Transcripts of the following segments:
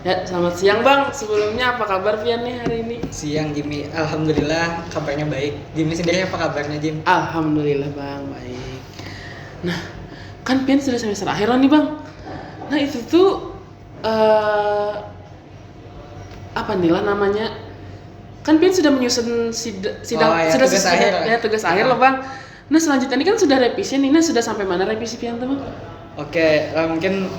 Ya, selamat siang Bang. Sebelumnya apa kabar Pian nih hari ini? Siang Jimmy, alhamdulillah kabarnya baik. Jimmy sendiri apa kabarnya Jim? Alhamdulillah Bang, baik. Nah, kan Pian sudah semester akhir nih Bang. Nah itu tuh apa nih lah namanya? Kan Pian sudah menyusun sidang, Oh ya, sudah tugas akhir lah. ya tugas akhir loh Bang. Nah selanjutnya ini kan sudah revisi nih. Nah sudah sampai mana revisi Pian tuh Bang? Oke, mungkin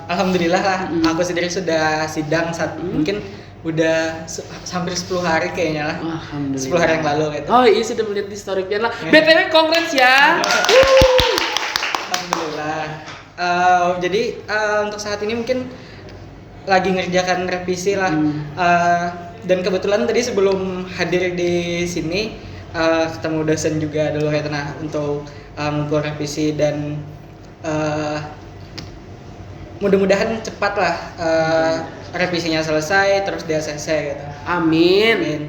alhamdulillah lah. Aku sendiri sudah sidang mungkin udah hampir 10 hari kayaknya lah. Alhamdulillah. 10 hari yang lalu gitu. Oh iya sudah melihat di story Pian lah. BTW congrats ya. Alhamdulillah. Jadi untuk saat ini mungkin lagi ngerjakan revisi lah. Dan kebetulan tadi sebelum hadir di sini ketemu dosen juga dulu ya untuk ngumpul revisi dan mudah-mudahan cepat lah revisinya selesai terus di ACC gitu. Amin. Amin.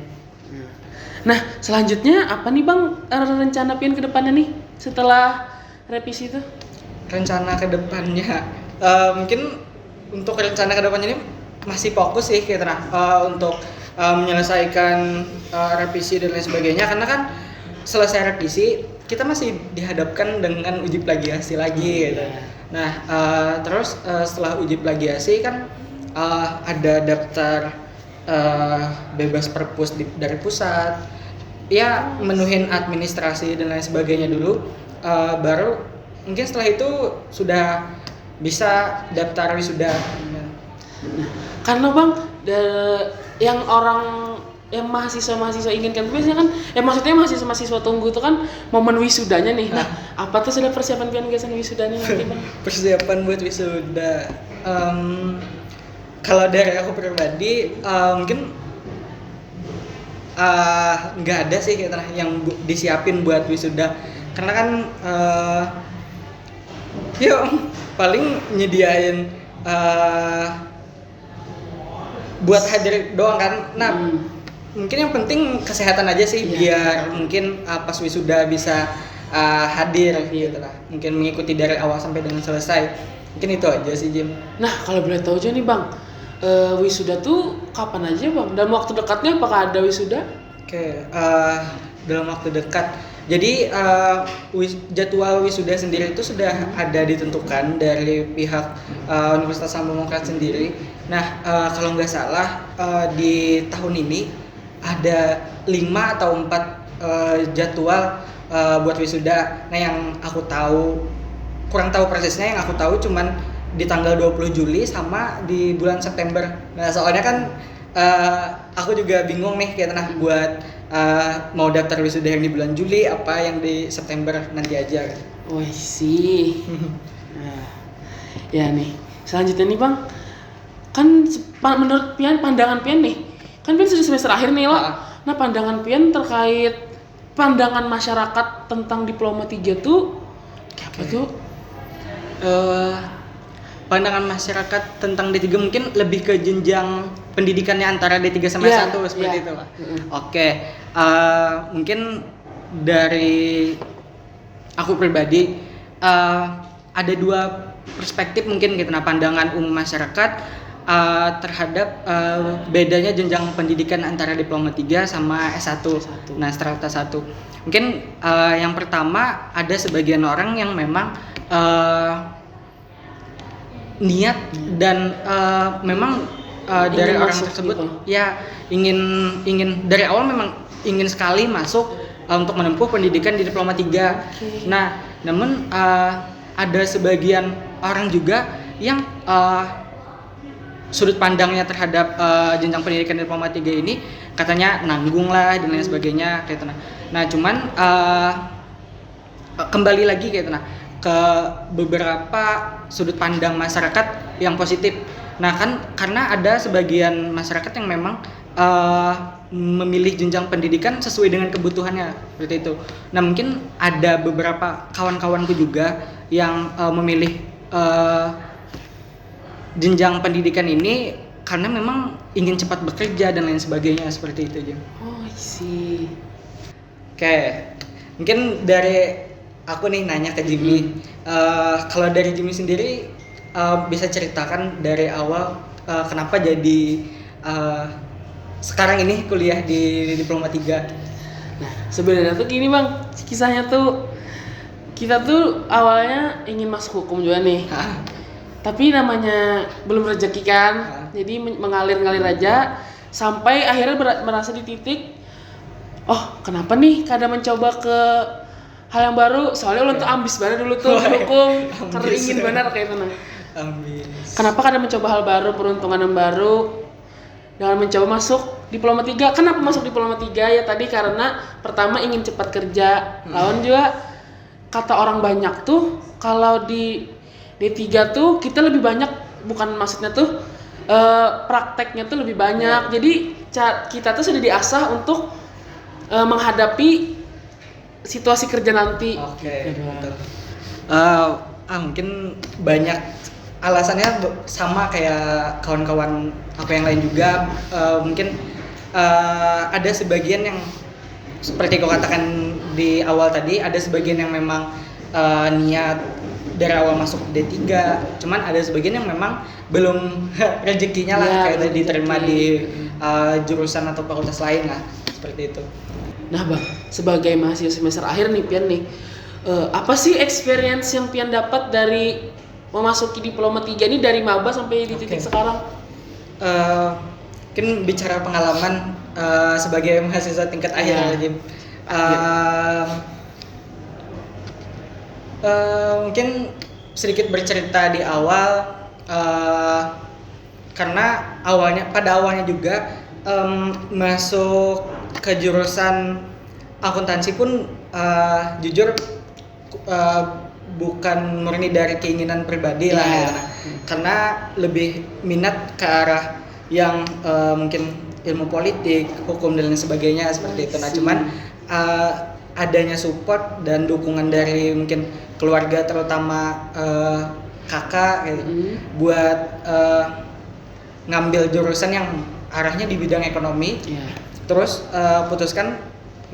Nah, selanjutnya apa nih Bang rencana Pian ke depannya nih setelah revisi itu? Rencana kedepannya mungkin untuk rencana kedepannya ini masih fokus sih gitu untuk menyelesaikan revisi dan lain sebagainya karena kan selesai revisi kita masih dihadapkan dengan uji plagiasi lagi gitu. Nah terus setelah uji plagiasi kan ada daftar bebas perpus dari pusat ya menuhin administrasi dan lain sebagainya dulu baru mungkin setelah itu sudah bisa daftar wisuda. Nah, karena Bang yang mahasiswa inginkan biasanya kan maksudnya mahasiswa tunggu itu kan momen wisudanya nih. Nah, apa tuh sudah persiapan Pian gesan wisudanya nanti Bang? Persiapan buat wisuda kalau dari aku pribadi mungkin nggak ada sih yang disiapin buat wisuda karena kan yuk paling nyediain buat hadir doang kan. Nah mungkin yang penting kesehatan aja sih biar mungkin pas wisuda bisa hadir gitu lah. Mungkin mengikuti dari awal sampai dengan selesai. Mungkin itu aja sih Jim. Nah, kalau boleh tahu aja nih Bang, wisuda tuh kapan aja Bang? Dan waktu dekatnya apakah ada wisuda? Oke, dalam waktu dekat. Jadi jadwal wisuda sendiri itu sudah ada ditentukan dari pihak Universitas Sambung Mangkurat sendiri. Nah, kalau nggak salah di tahun ini ada 5 atau 4 jadwal buat wisuda. Nah, yang aku tahu kurang tahu persisnya, yang aku tahu cuman di tanggal 20 Juli sama di bulan September. Nah, soalnya kan aku juga bingung nih buat mau daftar wisuda yang di bulan Juli apa yang di September nanti aja kan. Oh sih. Nah, ya nih. Selanjutnya nih Bang, kan menurut Pian pandangan Pian nih, kan Pian sudah semester akhir nih loh. Nah pandangan Pian terkait pandangan masyarakat tentang diploma 3 tuh apa tuh? Pandangan masyarakat tentang D3 mungkin lebih ke jenjang pendidikannya antara D3 sama S1 seperti itu lah. Oke, mungkin dari aku pribadi ada 2 perspektif mungkin gitu. Nah, pandangan umum masyarakat terhadap bedanya jenjang pendidikan antara diploma 3 sama S1. Nah, strata 1. Mungkin yang pertama ada sebagian orang yang memang niat dan memang dari orang tersebut gitu. Ya ingin dari awal memang ingin sekali masuk untuk menempuh pendidikan di diploma 3. Nah, namun ada sebagian orang juga yang sudut pandangnya terhadap jenjang pendidikan diploma 3 ini katanya nanggung lah dan lain sebagainya gitu. Nah, cuman kembali lagi gitu ke beberapa sudut pandang masyarakat yang positif. Nah, kan karena ada sebagian masyarakat yang memang memilih jenjang pendidikan sesuai dengan kebutuhannya seperti itu. Nah, mungkin ada beberapa kawan-kawanku juga yang memilih jenjang pendidikan ini karena memang ingin cepat bekerja dan lain sebagainya seperti itu, Jim. Oh, sih. Oke. Mungkin dari aku nih nanya ke Jimmy. Kalau dari Jimmy sendiri bisa ceritakan dari awal kenapa jadi sekarang ini kuliah di Diploma 3. Nah, sebenarnya tuh gini Bang, kisahnya tuh kita tuh awalnya ingin masuk hukum juga nih. Tapi namanya belum rezeki kan. Jadi mengalir-ngalir aja sampai akhirnya merasa di titik kenapa nih kadang mencoba ke hal yang baru, soalnya ulun tuh ambis banget dulu tuh hukum, karena ingin benar kayak itu nah. Ambis. Kenapa kadang mencoba hal baru, peruntungan yang baru dengan mencoba masuk Diploma 3. Kenapa masuk Diploma 3? Ya tadi karena pertama ingin cepat kerja. Lawan juga kata orang banyak tuh kalau di D3 tuh kita lebih banyak, bukan maksudnya tuh prakteknya tuh lebih banyak. Jadi kita tuh sudah diasah untuk menghadapi situasi kerja nanti. Oke, betul. Mungkin banyak alasannya sama kayak kawan-kawan apa yang lain juga. Mungkin ada sebagian yang seperti kau katakan di awal tadi, ada sebagian yang memang niat dari awal masuk D3, cuman ada sebagian yang memang belum rezekinya lah, kayak tadi diterima di jurusan atau fakultas lain lah, seperti itu. Nah Bang, sebagai mahasiswa semester akhir nih Pian nih, apa sih experience yang Pian dapat dari memasuki Diploma 3 ini dari maba sampai di titik sekarang? Mungkin bicara pengalaman sebagai mahasiswa tingkat akhir Jim. Mungkin sedikit bercerita di awal, karena pada awalnya juga masuk ke jurusan akuntansi pun jujur bukan murni dari keinginan pribadi lah ya. Karena lebih minat ke arah yang mungkin ilmu politik, hukum dan lain sebagainya seperti itu. Nah cuman adanya support dan dukungan dari mungkin keluarga, terutama kakak gitu, buat ngambil jurusan yang arahnya di bidang ekonomi. Terus putuskan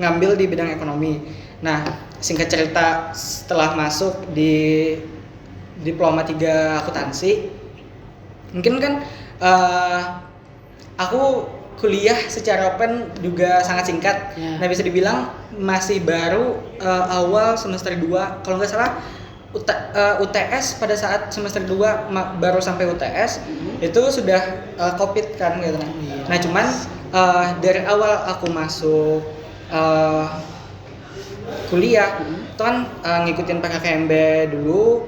ngambil di bidang ekonomi. Nah singkat cerita, setelah masuk di Diploma 3 akuntansi, mungkin kan aku kuliah secara open juga sangat singkat. Nah bisa dibilang masih baru awal semester 2, kalau nggak salah UTS pada saat semester 2 baru sampai UTS itu sudah COVID kan gitu. Nah cuman dari awal aku masuk kuliah itu kan ngikutin PKKMB dulu,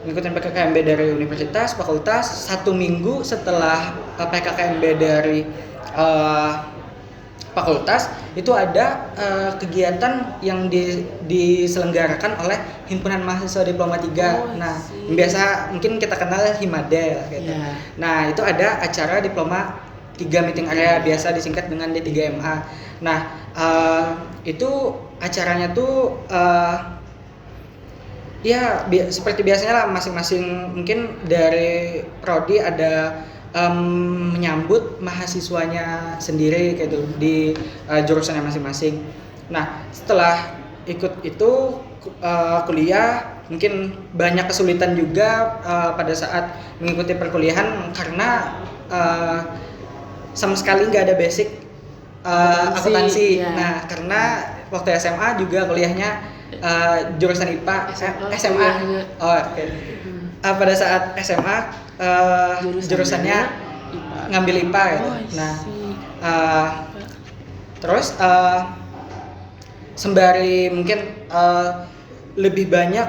ngikutin PKKMB dari universitas, fakultas. 1 minggu setelah PKKMB dari fakultas itu ada kegiatan yang diselenggarakan oleh Himpunan Mahasiswa Diploma 3. Nah, biasa mungkin kita kenal Himadel gitu. Nah, itu ada acara Diploma 3 meeting area, biasa disingkat dengan D3MA. Nah, itu acaranya tuh seperti biasanya lah, masing-masing mungkin dari prodi ada menyambut mahasiswanya sendiri kayak gitu di jurusannya masing-masing. Nah setelah ikut itu kuliah, mungkin banyak kesulitan juga pada saat mengikuti perkuliahan karena sama sekali nggak ada basic akuntansi. Nah karena waktu SMA juga kuliahnya jurusan IPA, SMA. Pada saat SMA jurusannya ngambil IPA gitu. Nah, terus sembari mungkin lebih banyak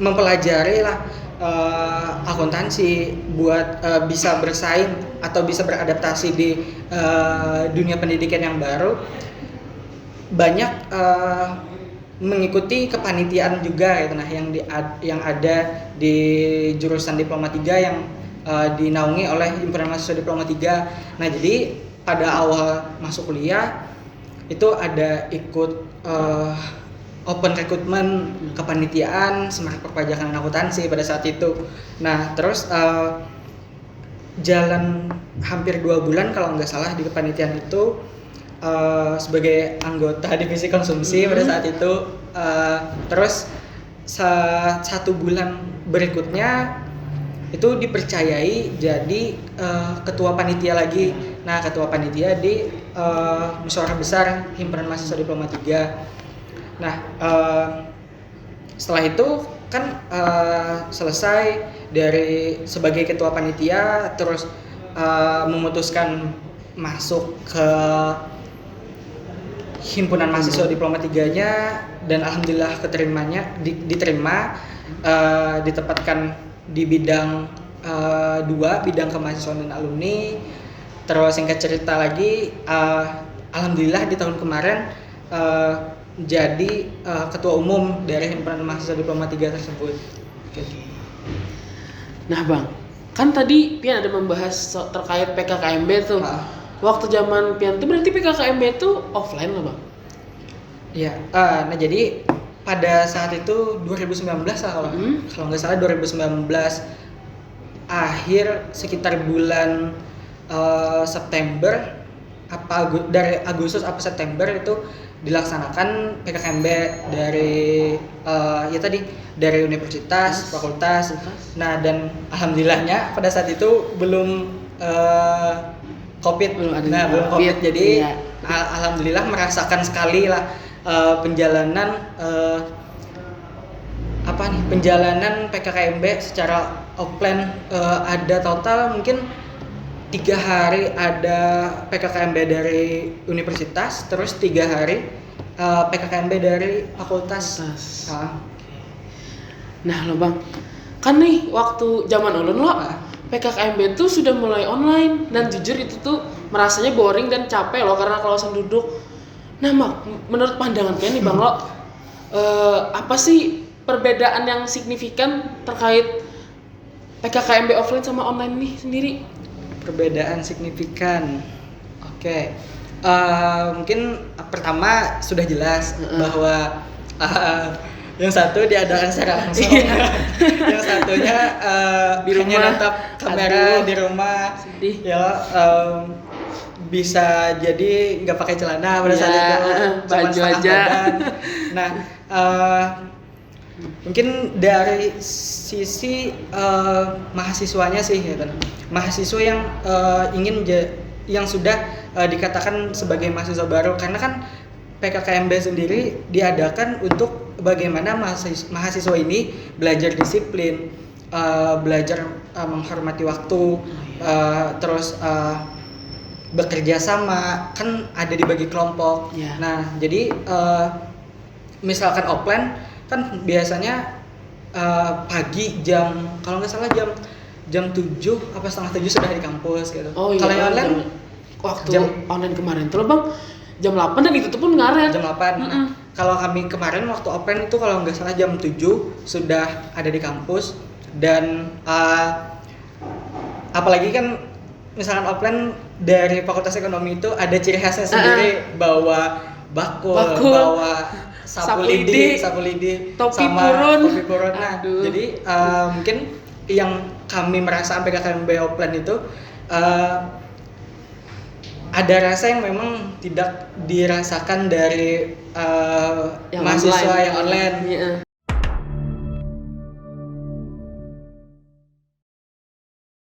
mempelajari lah akuntansi buat bisa bersaing atau bisa beradaptasi di dunia pendidikan yang baru. Banyak mengikuti kepanitiaan juga gitu, nah yang ada di jurusan Diploma 3 yang dinaungi oleh Himpunan Mahasiswa Diploma 3. Nah jadi pada awal masuk kuliah itu ada ikut open recruitment kepanitiaan Semarang Perpajakan dan Akuntansi pada saat itu. Nah terus jalan hampir 2 bulan kalau nggak salah di kepanitiaan itu sebagai anggota divisi konsumsi pada saat itu. Terus 1 bulan berikutnya itu dipercayai jadi ketua panitia lagi. Nah, ketua panitia di musyawarah besar himpunan mahasiswa diploma 3. Nah, setelah itu kan selesai dari sebagai ketua panitia, terus memutuskan masuk ke himpunan mahasiswa diploma 3-nya, dan alhamdulillah diterima, ditempatkan di bidang 2, bidang kemahasiswaan dan alumni. Terus singkat cerita lagi, alhamdulillah di tahun kemarin jadi ketua umum dari himpunan mahasiswa diploma 3 tersebut. Nah bang, kan tadi Pian ada membahas terkait PKKMB tuh. Waktu zaman Pian tuh berarti PKKMB tuh offline loh bang? Iya, nah jadi pada saat itu 2019 lah kalau nggak salah, 2019 akhir sekitar bulan September dari Agustus apa September itu dilaksanakan PKKMB dari ya tadi dari universitas, fakultas. Nah, dan alhamdulillahnya pada saat itu belum COVID. Belum COVID. Jadi iya. Alhamdulillah merasakan sekali lah penjalanan penjalanan PKKMB secara offline. Ada total mungkin 3 hari ada PKKMB dari universitas, terus 3 hari PKKMB dari fakultas. Nah lo bang, kan nih waktu zaman ulun lo PKKMB itu sudah mulai online, dan jujur itu tuh merasanya boring dan capek lo karena kawasan duduk. Nah menurut pandangan kalian nih bang lo, apa sih perbedaan yang signifikan terkait PKKMB offline sama online nih sendiri? Perbedaan signifikan. Oke. Mungkin pertama sudah jelas bahwa yang satu diadakan secara langsung, yang satunya di rumah, hanya natap kamera di rumah. Sedih. Ya, bisa jadi nggak pakai celana pada saat itu, baju aja. Nah, mungkin dari sisi mahasiswanya sih, ya kan, mahasiswa yang yang sudah dikatakan sebagai mahasiswa baru, karena kan PKKMB sendiri diadakan untuk bagaimana mahasiswa ini belajar disiplin, belajar menghormati waktu, terus bekerja sama, kan ada dibagi kelompok. Nah, jadi misalkan offline kan biasanya pagi kalau nggak salah jam 7 apa setengah 7 sudah di kampus gitu. Kalau yang online waktu online kemarin tuh bang jam 8 dan itu pun ngaret. Jam 8. Nah, kalau kami kemarin waktu offline itu kalau nggak salah jam 7 sudah ada di kampus, dan apalagi kan misalkan offline dari Fakultas Ekonomi itu ada ciri khasnya sendiri, bawa bakul, bawa sapu lidi, topi sama purun. Topi purun. Nah, jadi mungkin yang kami merasa PKKMB offline itu ada rasa yang memang tidak dirasakan dari mahasiswa yang online.